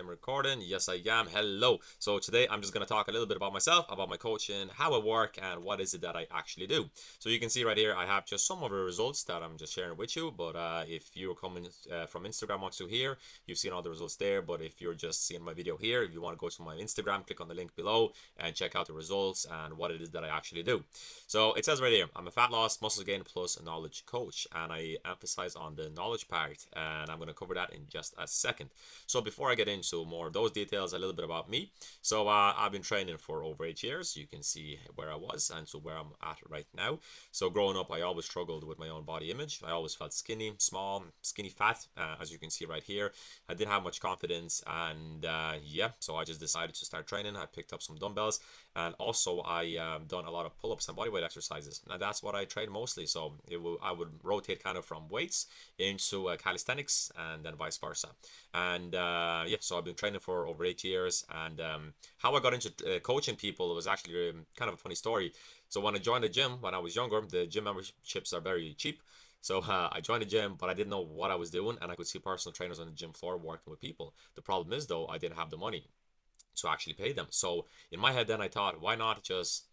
I'm recording. Yes, I am. Hello. So today I'm just going to talk a little bit about myself, about my coaching, how I work, and what is it that I actually do. So you can see right here, I have just some of the results that I'm just sharing with you. But if you're coming from Instagram onto here, you've seen all the results there. But if you're just seeing my video here, if you want to go to my Instagram, click on the link below and check out the results and what it is that I actually do. So it says right here, I'm a fat loss, muscle gain plus a knowledge coach, and I emphasize on the knowledge part, and I'm going to cover that in just a second. So before I get into more of those details, a little bit about me. So I've been training for over 8 years. You can see where I was and so where I'm at right now. So growing up, I always struggled with my own body image. I always felt skinny, small, skinny fat, as you can see right here. I didn't have much confidence, and yeah, so I just decided to start training. I picked up some dumbbells, and also I done a lot of pull-ups and bodyweight exercises, and that's what I trained mostly. So I would rotate kind of from weights into calisthenics and then vice versa. And yeah, so I've been training for over 8 years. And how I got into coaching people was actually kind of a funny story. So when I joined the gym when I was younger, the gym memberships are very cheap. So I joined the gym, but I didn't know what I was doing, and I could see personal trainers on the gym floor working with people. The problem is, though, I didn't have the money to actually pay them. So in my head, then I thought, why not just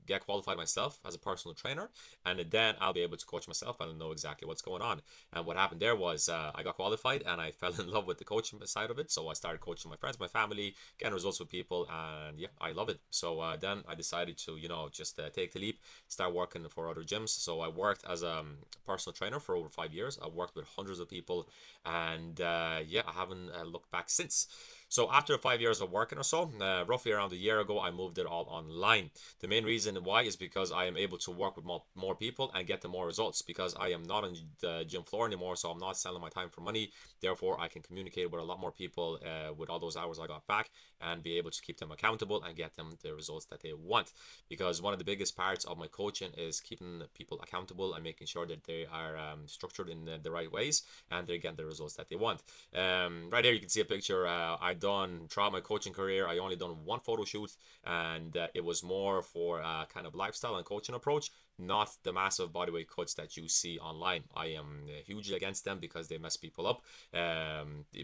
get qualified myself as a personal trainer, and then I'll be able to coach myself and I'll know exactly what's going on. And what happened there was I got qualified and I fell in love with the coaching side of it. So I started coaching my friends, my family, getting results with people, and yeah, I love it. So then I decided to just take the leap, start working for other gyms. So I worked as a personal trainer for over 5 years. I worked with hundreds of people, and yeah, I haven't looked back since. So after 5 years of working or so, roughly around a year ago, I moved it all online. The main reason why is because I am able to work with more people and get the more results, because I am not on the gym floor anymore, so I'm not selling my time for money. Therefore, I can communicate with a lot more people with all those hours I got back and be able to keep them accountable and get them the results that they want. Because one of the biggest parts of my coaching is keeping people accountable and making sure that they are structured in the right ways and they're getting the results that they want. Right here, you can see a picture. I done throughout my coaching career. I only done one photo shoot, and it was more for kind of lifestyle and coaching approach, not the massive bodyweight cuts that you see online. I am hugely against them because they mess people up.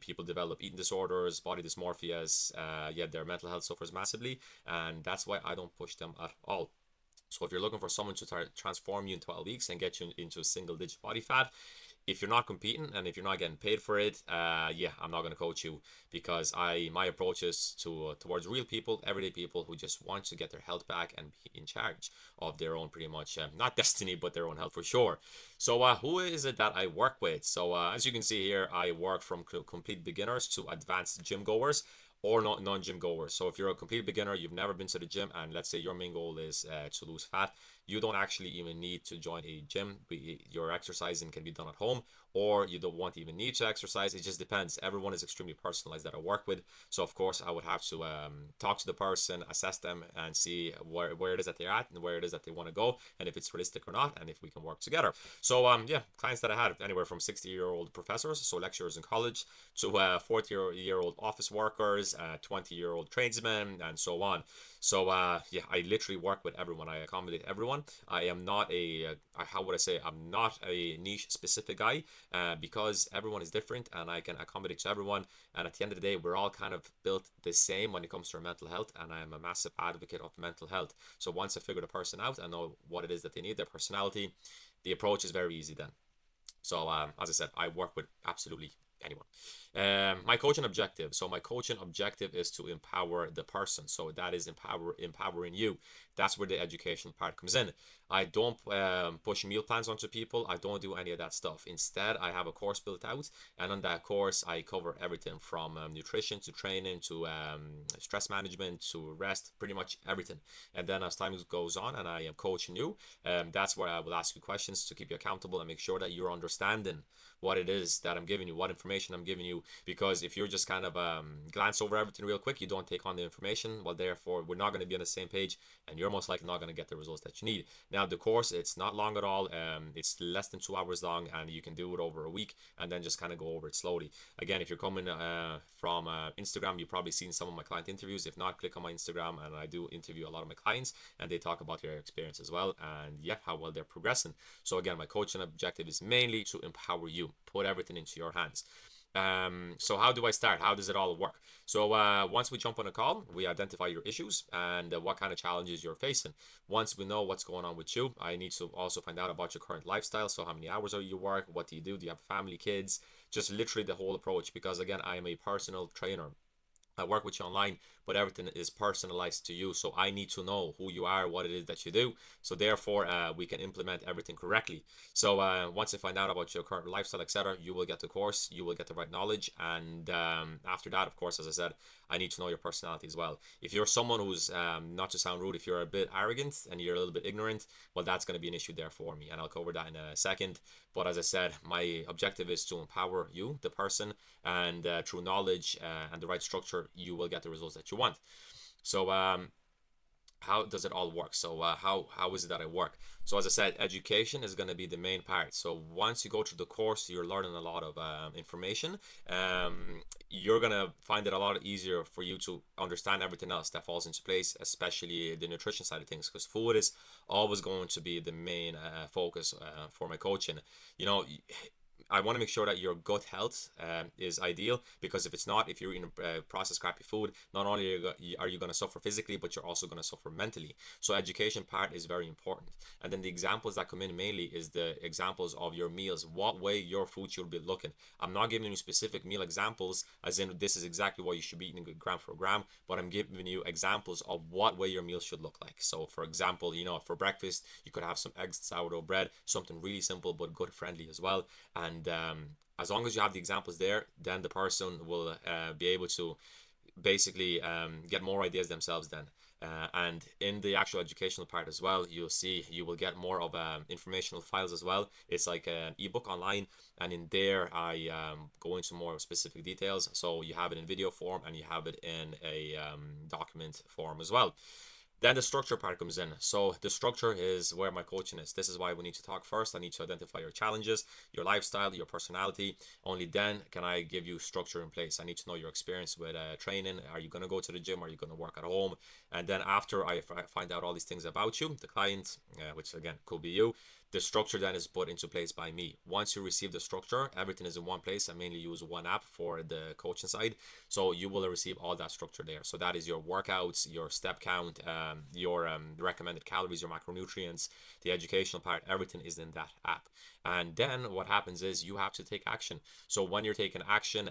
People develop eating disorders, body dysmorphias. Yeah, their mental health suffers massively, and that's why I don't push them at all. So if you're looking for someone to transform you in 12 weeks and get you into a single digit body fat, if you're not competing and if you're not getting paid for it, yeah, I'm not going to coach you, because my approach is towards real people, everyday people who just want to get their health back and be in charge of their own, pretty much, not destiny, but their own health for sure. So who is it that I work with? So as you can see here, I work from complete beginners to advanced gym goers or not non-gym goers. So if you're a complete beginner, you've never been to the gym, and let's say your main goal is to lose fat, you don't actually even need to join a gym. Your exercising can be done at home, or you don't want even need to exercise. It just depends. Everyone is extremely personalized that I work with. So of course I would have to talk to the person, assess them, and see where it is that they're at and where it is that they want to go, and if it's realistic or not, and if we can work together. So yeah, clients that I had anywhere from 60-year-old professors, so lecturers in college, to 40-year-old office workers, 20-year-old tradesmen, and so on. So yeah, I literally work with everyone. I accommodate everyone. I am not how would I say, I'm not a niche specific guy, because everyone is different and I can accommodate to everyone. And at the end of the day, we're all kind of built the same when it comes to our mental health, and I am a massive advocate of mental health. So once I figure the person out and know what it is that they need, their personality, the approach is very easy then. So as I said, I work with absolutely anyone. My coaching objective. So my coaching objective is to empower the person. So that is empowering you. That's where the education part comes in. I don't push meal plans onto people. I don't do any of that stuff. Instead, I have a course built out, and on that course, I cover everything from nutrition to training to stress management to rest, pretty much everything. And then as time goes on, and I am coaching you, that's where I will ask you questions to keep you accountable and make sure that you're understanding what it is that I'm giving you, what information I'm giving you. Because if you're just kind of glance over everything real quick, you don't take on the information. Well, therefore, we're not going to be on the same page, and you're most likely not going to get the results that you need. Now, the course, it's not long at all. It's less than 2 hours long, and you can do it over a week, and then just kind of go over it slowly. Again, if you're coming from Instagram, you've probably seen some of my client interviews. If not, click on my Instagram, and I do interview a lot of my clients, and they talk about their experience as well, and yeah, how well they're progressing. So again, my coaching objective is mainly to empower you, put everything into your hands. So how do I start? How does it all work? So once we jump on a call, we identify your issues and what kind of challenges you're facing. Once we know what's going on with you, I need to also find out about your current lifestyle. So how many hours are you work? What do you do? Do you have family, kids? Just literally the whole approach. Because again, I am a personal trainer. I work with you online, but everything is personalized to you. So I need to know who you are, what it is that you do. So therefore, we can implement everything correctly. So once I find out about your current lifestyle, etc., you will get the course, you will get the right knowledge, and after that, of course, as I said, I need to know your personality as well. If you're someone who's not to sound rude, if you're a bit arrogant and you're a little bit ignorant, well, that's going to be an issue there for me, and I'll cover that in a second. But as I said, my objective is to empower you, the person, and through knowledge and the right structure, you will get the results that you want. So how does it all work? So how is it that I work? So as I said, education is going to be the main part. So once you go through the course, you're learning a lot of information. You're going to find it a lot easier for you to understand everything else that falls into place, especially the nutrition side of things, because food is always going to be the main focus for my coaching. You know, I want to make sure that your gut health is ideal, because if it's not, if you're eating processed crappy food, not only are you going to suffer physically, but you're also going to suffer mentally. So education part is very important. And then the examples that come in mainly is the examples of your meals, what way your food should be looking. I'm not giving you specific meal examples as in this is exactly what you should be eating gram for gram, but I'm giving you examples of what way your meals should look like. So for example, you know, for breakfast, you could have some eggs, sourdough bread, something really simple but good friendly as well. And as long as you have the examples there, then the person will be able to basically get more ideas themselves then. And in the actual educational part as well, you'll see you will get more of informational files as well. It's like an ebook online, and in there I go into more specific details. So you have it in video form and you have it in a document form as well. Then the structure part comes in. So the structure is where my coaching is. This is why we need to talk first. I need to identify your challenges, your lifestyle, your personality. Only then can I give you structure in place. I need to know your experience with training. Are you going to go to the gym? Are you going to work at home? And then after I find out all these things about you, the client, which again could be you, the structure then is put into place by me. Once you receive the structure, everything is in one place. I mainly use one app for the coaching side. So you will receive all that structure there. So that is your workouts, your step count, your recommended calories, your macronutrients, the educational part, everything is in that app. And then what happens is you have to take action. So when you're taking action,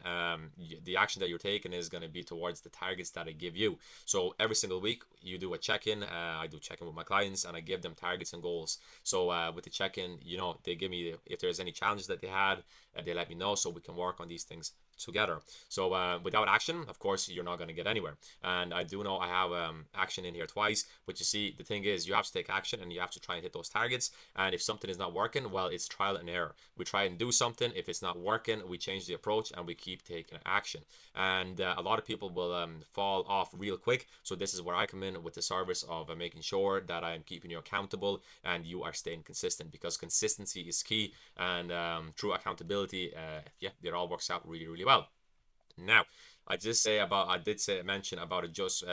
the action that you're taking is going to be towards the targets that I give you. So every single week you do a check-in. I do check-in with my clients and I give them targets and goals. So with the check-in, you know, they give me if there's any challenges that they had, they let me know so we can work on these things together. So without action, of course, you're not going to get anywhere. And I do know I have action in here twice, but you see, the thing is, you have to take action and you have to try and hit those targets. And if something is not working, well, it's trial and error. We try and do something. If it's not working, we change the approach and we keep taking action. And a lot of people will fall off real quick. So this is where I come in with the service of making sure that I'm keeping you accountable and you are staying consistent, because consistency is key. And through accountability, yeah, it all works out really, really well. Now, I did say mention about adjust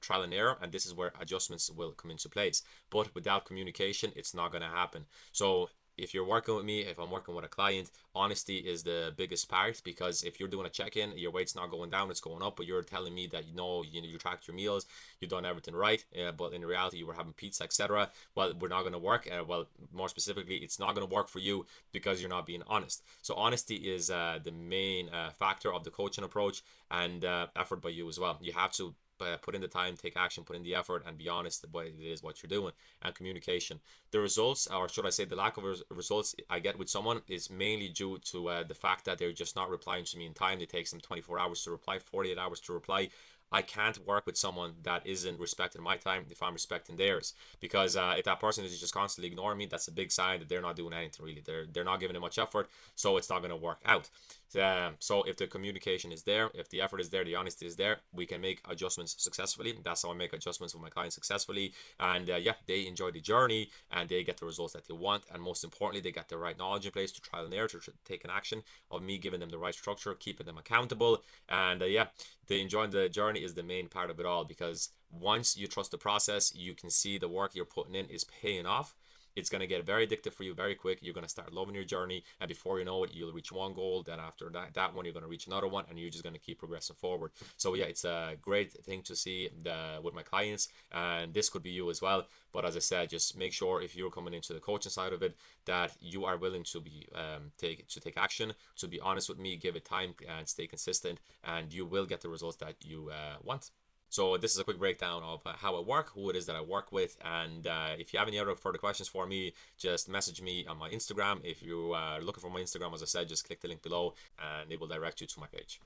trial and error, and this is where adjustments will come into place. But without communication, it's not going to happen. So if you're working with me, if I'm working with a client, honesty is the biggest part, because if you're doing a check-in, your weight's not going down, it's going up, but you're telling me that you tracked your meals, you've done everything right, but in reality you were having pizza, etc. Well, we're not going to work. Well, more specifically, it's not going to work for you because you're not being honest. So honesty is the main factor of the coaching approach, and effort by you as well. You have to put in the time, take action, put in the effort, and be honest about it is what you're doing. And communication. The results, or should I say, the lack of results I get with someone is mainly due to the fact that they're just not replying to me in time. It takes them 24 hours to reply, 48 hours to reply. I can't work with someone that isn't respecting my time if I'm respecting theirs. Because if that person is just constantly ignoring me, that's a big sign that they're not doing anything really. They're not giving it much effort, so it's not going to work out. So if the communication is there, if the effort is there, the honesty is there, we can make adjustments successfully. That's how I make adjustments with my clients successfully. And yeah, they enjoy the journey and they get the results that they want. And most importantly, they get the right knowledge in place to trial and error, to take an action of me giving them the right structure, keeping them accountable. And yeah, the enjoying the journey is the main part of it all, because once you trust the process, you can see the work you're putting in is paying off. it's going to get very addictive for you very quick. You're going to start loving your journey, and before you know it, you'll reach one goal. Then after that one, you're going to reach another one, and you're just going to keep progressing forward. So yeah, it's a great thing to see with my clients, and this could be you as well. But as I said, just make sure if you're coming into the coaching side of it, that you are willing to be take action, to be honest with me, give it time, and stay consistent, and you will get the results that you want. So this is a quick breakdown of how I work, who it is that I work with, and if you have any other further questions for me, just message me on my Instagram. If you are looking for my Instagram, as I said, just click the link below and it will direct you to my page.